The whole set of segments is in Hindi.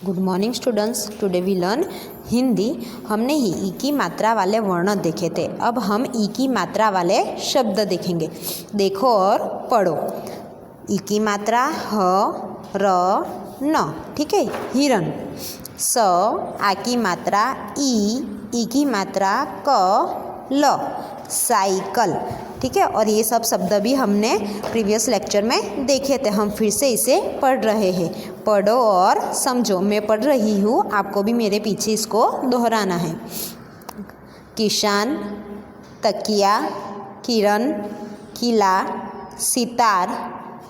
Good morning students. Today we learn Hindi. हमने ही ई की मात्रा वाले वर्ण देखे थे। अब हम ई की मात्रा वाले शब्द देखेंगे। देखो और पढ़ो। ई की मात्रा ह, र, न। ठीक है। हिरन। स। आ की मात्रा ई की मात्रा क, ल। साइकिल। ठीक है। और ये सब शब्द भी हमने प्रीवियस लेक्चर में देखे थे। हम फिर से इसे पढ़ रहे हैं। पढ़ो और समझो। मैं पढ़ रही हूँ, आपको भी मेरे पीछे इसको दोहराना है। किसान, तकिया, किरण, किला, सितार,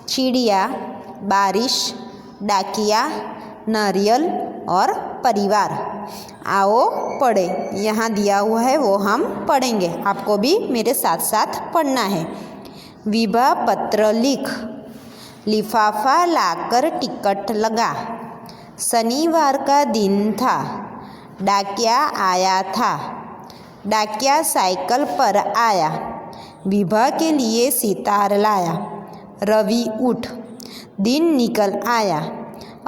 चिड़िया, बारिश, डाकिया, नारियल और परिवार। आओ पढ़े। यहाँ दिया हुआ है वो हम पढ़ेंगे। आपको भी मेरे साथ साथ पढ़ना है। विवाह पत्र लिख, लिफाफा लाकर टिकट लगा, शनिवार का दिन था, डाकिया आया था, डाकिया साइकिल पर आया, विवाह के लिए सितार लाया, रवि उठ, दिन निकल आया,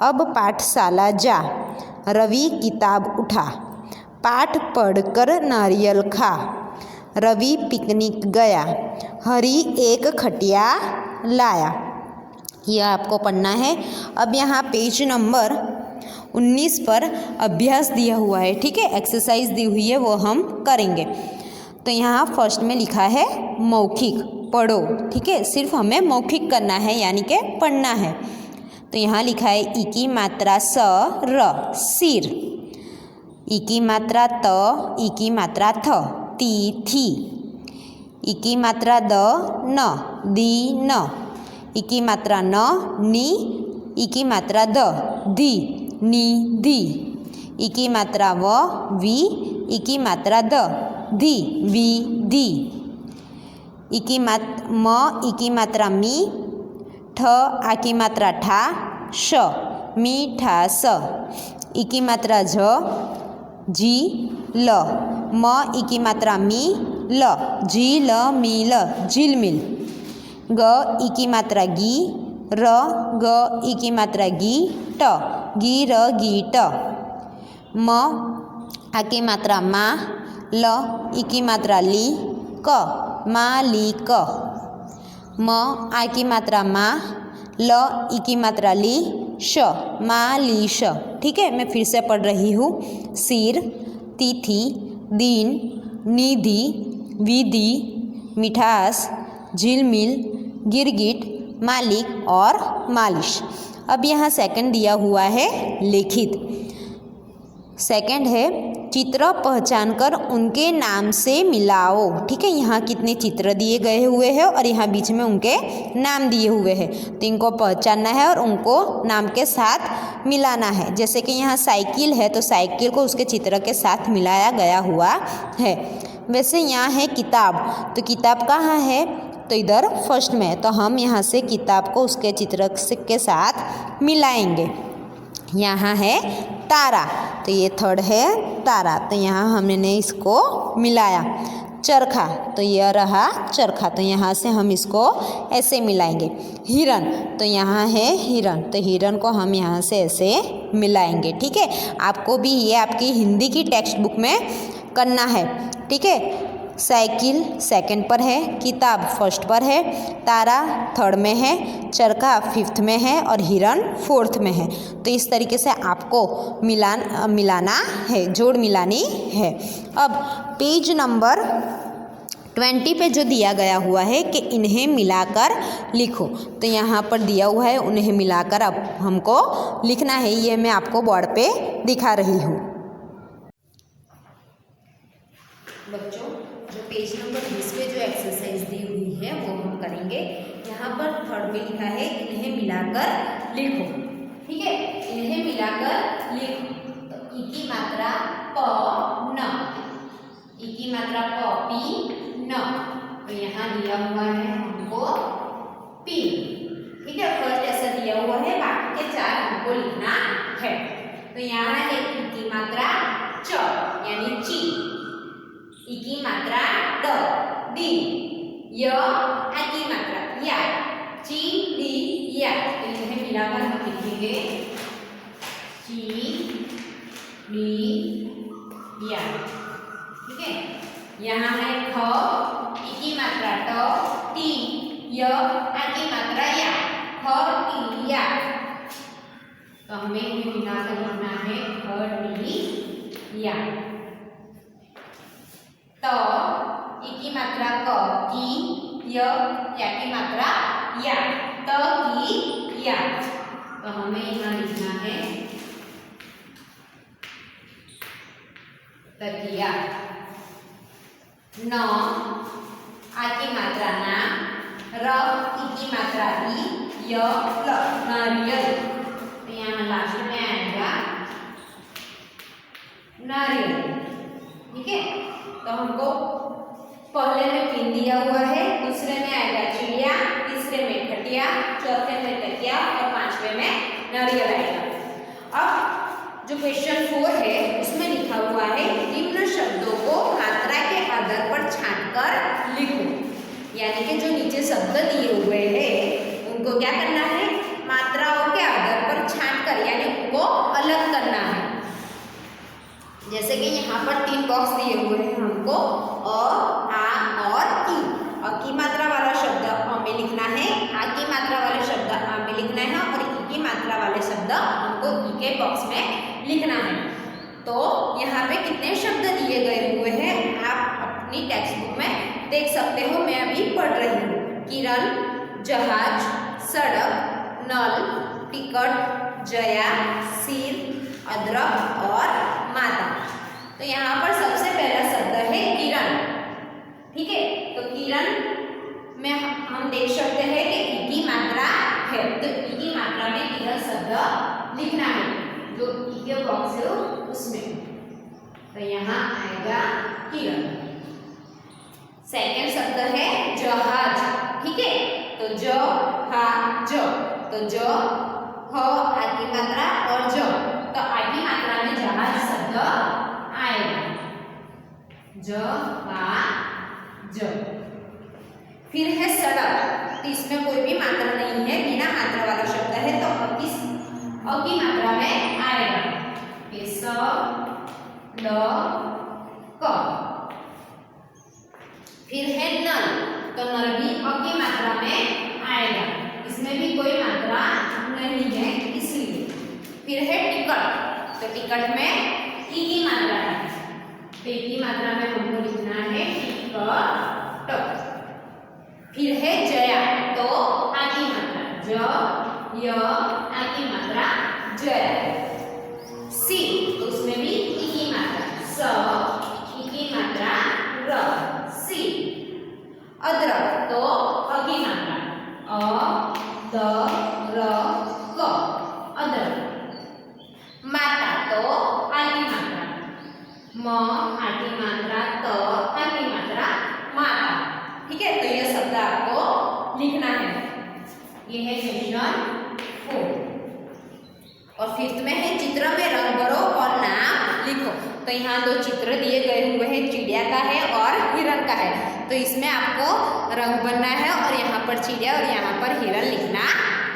अब पाठशाला जा, रवि किताब उठा, पाठ पढ़कर नारियल खा, रवि पिकनिक गया, हरी एक खटिया लाया। यह आपको पढ़ना है। अब यहाँ पेज नंबर 19 पर अभ्यास दिया हुआ है। ठीक है। एक्सरसाइज दी हुई है, वो हम करेंगे। तो यहाँ फर्स्ट में लिखा है मौखिक। पढ़ो। ठीक है। सिर्फ हमें मौखिक करना है, यानी कि पढ़ना है। तो यहाँ लिखा है ई की मात्रा स, र, सिर। ई की मात्रा त, ई की मात्रा थ, ती, थी। ई की मात्रा द, न, दी, न। ई की मात्रा न, नी। ई की मात्रा द, धी, नी, धी। ई की मात्रा व, वी। ई की मात्रा द, धी, वी, दी। ई की म, ई की मात्रा मी। ठ, आ की मात्रा ठा, श, मीठा स। ई की मात्रा झ, जी, ल। म, ई की मात्रा मी, ल, जी, ल, मी, ल, झिलमिल। ग, ई की मात्रा गी, र, ग, ई की मात्रा गी, ट, गी, र, गी, ट। म, आ की मात्रा मा, ल, ई की मात्रा ली, क, मा, ली, क। म, आ की मात्रा मा, ल, ई की मात्रा ली, श, मा, ली, श। ठीक है। मैं फिर से पढ़ रही हूँ। सिर, तिथि, दिन, निधि, विधि, मिठास, झिलमिल, गिरगिट, मालिक और मालिश। अब यहाँ सेकंड दिया हुआ है लिखित। सेकंड है चित्र पहचान कर उनके नाम से मिलाओ। ठीक है। यहाँ कितने चित्र दिए गए हुए हैं और यहाँ बीच में उनके नाम दिए हुए हैं। तो इनको पहचानना है और उनको नाम के साथ मिलाना है। जैसे कि यहाँ साइकिल है, तो साइकिल को उसके चित्र के साथ मिलाया गया हुआ है। वैसे यहाँ है किताब, तो किताब कहाँ है? तो इधर फर्स्ट में है। तो हम यहाँ से किताब को उसके चित्र के साथ मिलाएंगे। यहाँ है तारा, तो ये थर्ड है तारा, तो यहाँ हमने इसको मिलाया। चरखा, तो यह रहा चरखा, तो यहाँ से हम इसको ऐसे मिलाएंगे। हिरन, तो यहाँ है हिरन, तो हिरन को हम यहाँ से ऐसे मिलाएंगे। ठीक है। आपको भी ये आपकी हिंदी की टेक्स्ट बुक में करना है। ठीक है। साइकिल सेकंड पर है, किताब फर्स्ट पर है, तारा थर्ड में है, चरखा फिफ्थ में है और हिरन फोर्थ में है। तो इस तरीके से आपको मिलाना है, जोड़ मिलानी है। अब पेज नंबर 20 पे जो दिया गया हुआ है कि इन्हें मिलाकर लिखो, तो यहाँ पर दिया हुआ है उन्हें मिलाकर अब हमको लिखना है। ये मैं आपको बोर्ड पे दिखा रही हूँ। बच्चों, जो पेज नंबर 20 पे जो एक्सरसाइज दी हुई है वो हम करेंगे। यहाँ पर थर्ड पे लिखा है इन्हें मिलाकर लिखो। ठीक है। इन्हें मिलाकर लिखो। तो ई की मात्रा प, न, ई की मात्रा प, पी, न। तो यहाँ दिया हुआ है हमको पी। ठीक है। फर्स्ट ऐसा दिया हुआ है, बाकी के चार हमको लिखना है। तो यहाँ है ई की मात्रा च, यानी ची। ई की मात्रा द, दी। य, आ की मात्रा या, ची, डी, या। तो इन्हें मिलाकर हम लिखेंगे ची, डी या। ठीक है, यहाँ है ख, ई की मात्रा ट, टी, य, आ की मात्रा या, ख टी या। तो हमें ये मिलाकर लिखना है ख टी या। तो ई की मात्रा क, की, य, या की मात्रा या, त की या। तो हमें यहाँ लिखना है तकिया। न, आ की मात्रा ना, र, ई की मात्रा ई, य, ल, नारियल। तो यहाँ लास्ट में आएगा नारियल। ठीक है, तो हमको पहले में पिन दिया हुआ है, दूसरे में आएगा चिड़िया, तीसरे में खटिया, चौथे में तकिया और पांचवे में नारियल आएगा। अब जो क्वेश्चन 4 है उसमें लिखा हुआ है निम्न शब्दों को मात्रा के आधार पर छांटकर लिखो। यानी कि जो नीचे शब्द दिए हुए हैं उनको क्या करना है, मात्राओं के आधार पर छांटकर यानी उनको अलग करना है। जैसे कि यहाँ पर 3 बॉक्स दिए हुए हैं हमको, अ, आ और ई। अ की मात्रा वाला शब्द अ में लिखना है, आ की मात्रा वाले शब्द आ में लिखना है और ई की मात्रा वाले शब्द हमको ई के बॉक्स में लिखना है। तो यहाँ पे कितने शब्द दिए गए हुए हैं आप अपनी टेक्स्ट बुक में देख सकते हो, मैं अभी पढ़ रही हूँ। किरण, जहाज, सड़क, नल, टिकट, जया, सिर, अदरक और माता। तो यहाँ पर सबसे पहला शब्द है किरण। ठीक है, तो किरण में हम देख सकते हैं कि ई की मात्रा है, तो ई की मात्रा में किरण शब्द लिखना है जो ई के बॉक्स है उसमें। तो यहाँ आएगा किरण। सेकेंड शब्द है जहाज। ठीक है, तो ज, हा, ज। तो ज, ह, आ की मात्रा और ज, तो आ की मात्रा में जहाज शब्द आएगा, ज, हा, ज। फिर है सड़क, तो इसमें कोई भी मात्रा नहीं है, बिना मात्रा वाला शब्द है, तो अ की मात्रा में आएगा, स, ल, क। फिर है नल, तो नल भी अ की मात्रा में आएगा, इसमें भी कोई मात्रा नहीं है इसलिए। फिर है टिकट, तो टिकट में ई की मात्रा है, तो ई की मात्रा में हमको लिखना है टिकट। फिर है जया, तो आ की मात्रा, ज, य, आ की मात्रा जया। सिर, तो उसमें भी ई की मात्रा, स, ई की मात्रा र, सिर। अदरक, तो अ की मात्रा, अ, द, र, क, अदरक। माता, तो आ की मात्रा, म, आ की मात्रा, त, आ की मात्रा, माता। ठीक है, तो यह शब्द आपको लिखना है। ये है क्वेश्चन 4। और 5th में है चित्र में रंग भरो और नाम लिखो। तो यहाँ 2 चित्र दिए गए हुए हैं, चिड़िया का है और हिरण का है। तो इसमें आपको रंग भरना है और यहाँ पर चिड़िया और यहाँ पर हिरण लिखना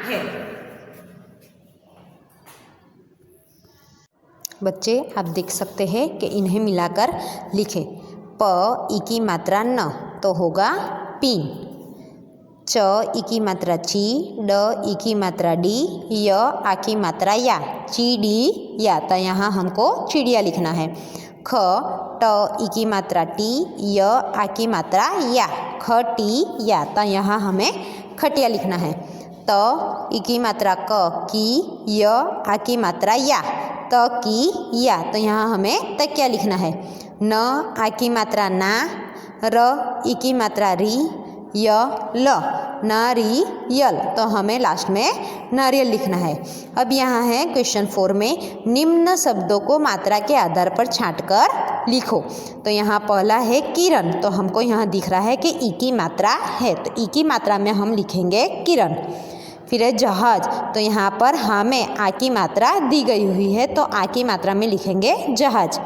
है। बच्चे आप देख सकते हैं कि इन्हें मिलाकर लिखें। प, ई की मात्रा न, तो होगा पिन। च, ई की मात्रा ची, ड, ई की मात्रा डी, य, आ की मात्रा या, चिड़ी या। तो यहाँ हमको चिड़िया लिखना है। ख, ट, ई की मात्रा टी, य, आ की मात्रा या, खटी या। तो यहाँ हमें खटिया लिखना है। त, ई की मात्रा क, की, य, आ की मात्रा या, त की या। तो यहाँ हमें तकिया लिखना है। न, आ की मात्रा ना, र, ई की मात्रा री, य, ल, नारियल। तो हमें लास्ट में नारियल लिखना है। अब यहाँ है क्वेश्चन 4 में निम्न शब्दों को मात्रा के आधार पर छांटकर लिखो। तो यहाँ पहला है किरण, तो हमको यहाँ दिख रहा है कि ई की मात्रा है, तो ई की मात्रा में हम लिखेंगे किरण। फिर है जहाज, तो यहाँ पर हमें आ की मात्रा दी गई हुई है, तो आ की मात्रा में लिखेंगे जहाज।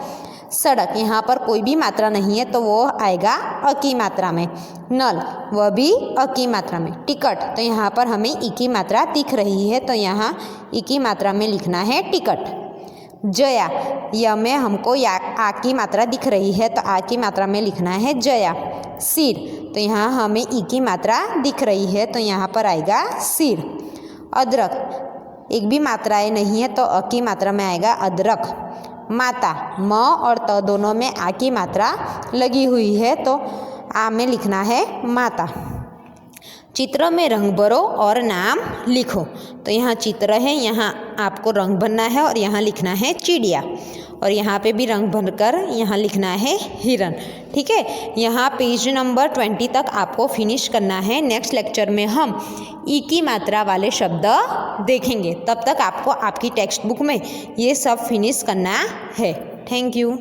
सड़क, यहाँ पर कोई भी मात्रा नहीं है, तो वो आएगा अ की मात्रा में। नल, वह भी अ की मात्रा में। टिकट, तो यहाँ पर हमें ई की मात्रा दिख रही है, तो यहाँ ई की मात्रा में लिखना है टिकट। जया, य में हमको आ की मात्रा दिख रही है तो आ की मात्रा में लिखना है जया। सिर, तो यहाँ हमें ई की मात्रा दिख रही है तो यहाँ पर आएगा सिर। अदरक, एक भी मात्राएं नहीं है तो अ की मात्रा में आएगा अदरक। माता, म और त दोनों में आ की मात्रा लगी हुई है तो आ में लिखना है माता। चित्र में रंग भरो और नाम लिखो, तो यहाँ चित्र है, यहाँ आपको रंग भरना है और यहाँ लिखना है चिड़िया, और यहाँ पे भी रंग भरकर यहाँ लिखना है हिरन। ठीक है, यहाँ पेज नंबर 20 तक आपको फिनिश करना है। नेक्स्ट लेक्चर में हम ई की मात्रा वाले शब्द देखेंगे, तब तक आपको आपकी टेक्स्ट बुक में ये सब फिनिश करना है। Thank you.